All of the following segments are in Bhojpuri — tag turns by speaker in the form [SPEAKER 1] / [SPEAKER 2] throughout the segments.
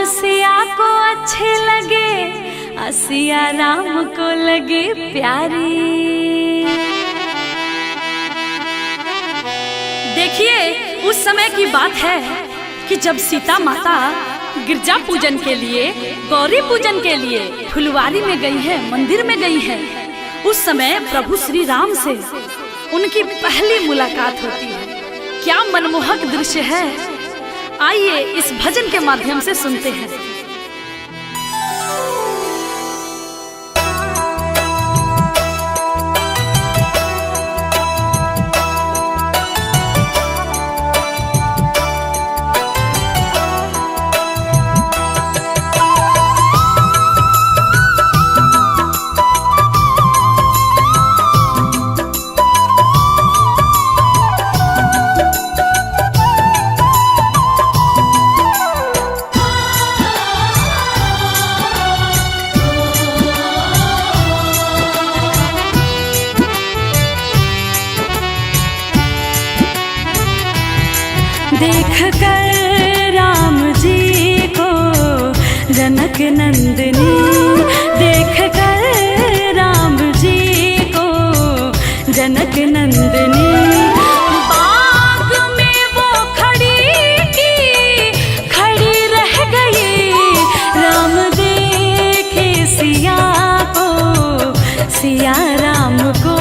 [SPEAKER 1] सिया को अच्छे लगे, सिया राम को लगे प्यारी। देखिए उस समय की बात है कि जब सीता माता गिरजा पूजन के लिए, गौरी पूजन के लिए फुलवारी में गई है, मंदिर में गई है। उस समय प्रभु श्री राम से उनकी पहली मुलाकात होती है। क्या मनमोहक दृश्य है, आइए इस भजन के माध्यम से सुनते हैं। देख कर राम जी को जनक नंदनी, देख कर राम जी को जनक नंदनी। बाग में वो खड़ी रह गई, राम देखे सिया को, सिया राम को।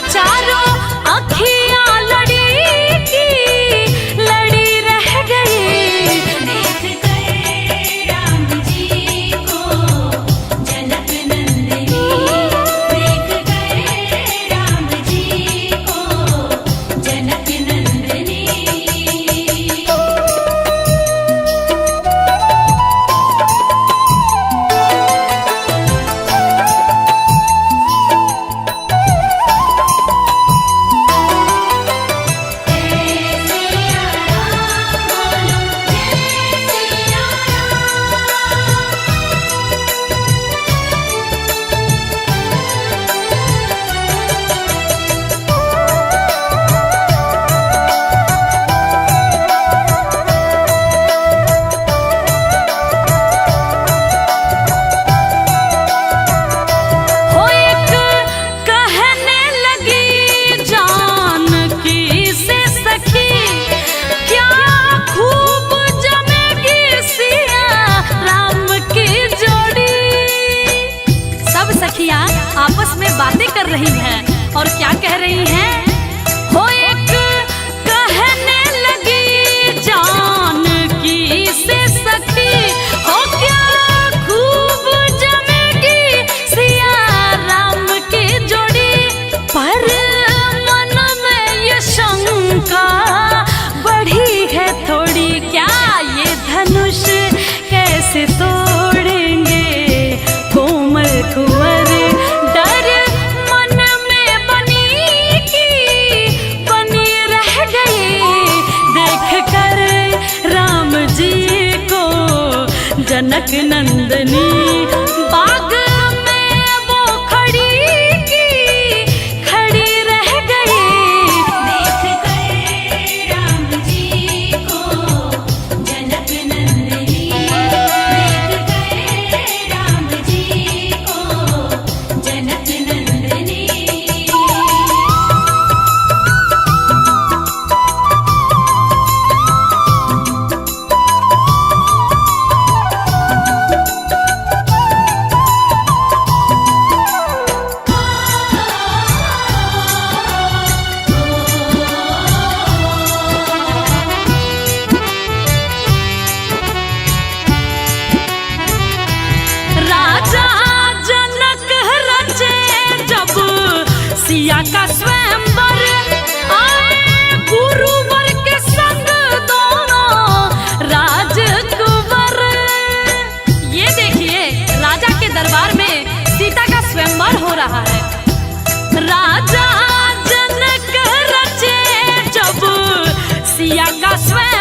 [SPEAKER 1] चारों अखियां आपस में बातें कर रही हैं और क्या कह रही हैं? हो एक कहने लगी जानकी से सखी, हो क्या खूब जमेगी सिया राम की जोड़ी। पर मन में ये शंका बढ़ी है थोड़ी, क्या ये धनुष कैसे तोड़ेंगे कोमल कुंवर। जनक नंदनी बाग में वो खड़ी रह गई,
[SPEAKER 2] देख कर राम जी को जनक नंदनी, देख कर राम जी को जनक नंदनी।
[SPEAKER 1] सिया का स्वयंवर आए गुरुवर के संग दोनों राजकुंवर। ये देखिए राजा के दरबार में सीता का स्वयंवर हो रहा है। राजा जनक रचे जब सिया का स्वयं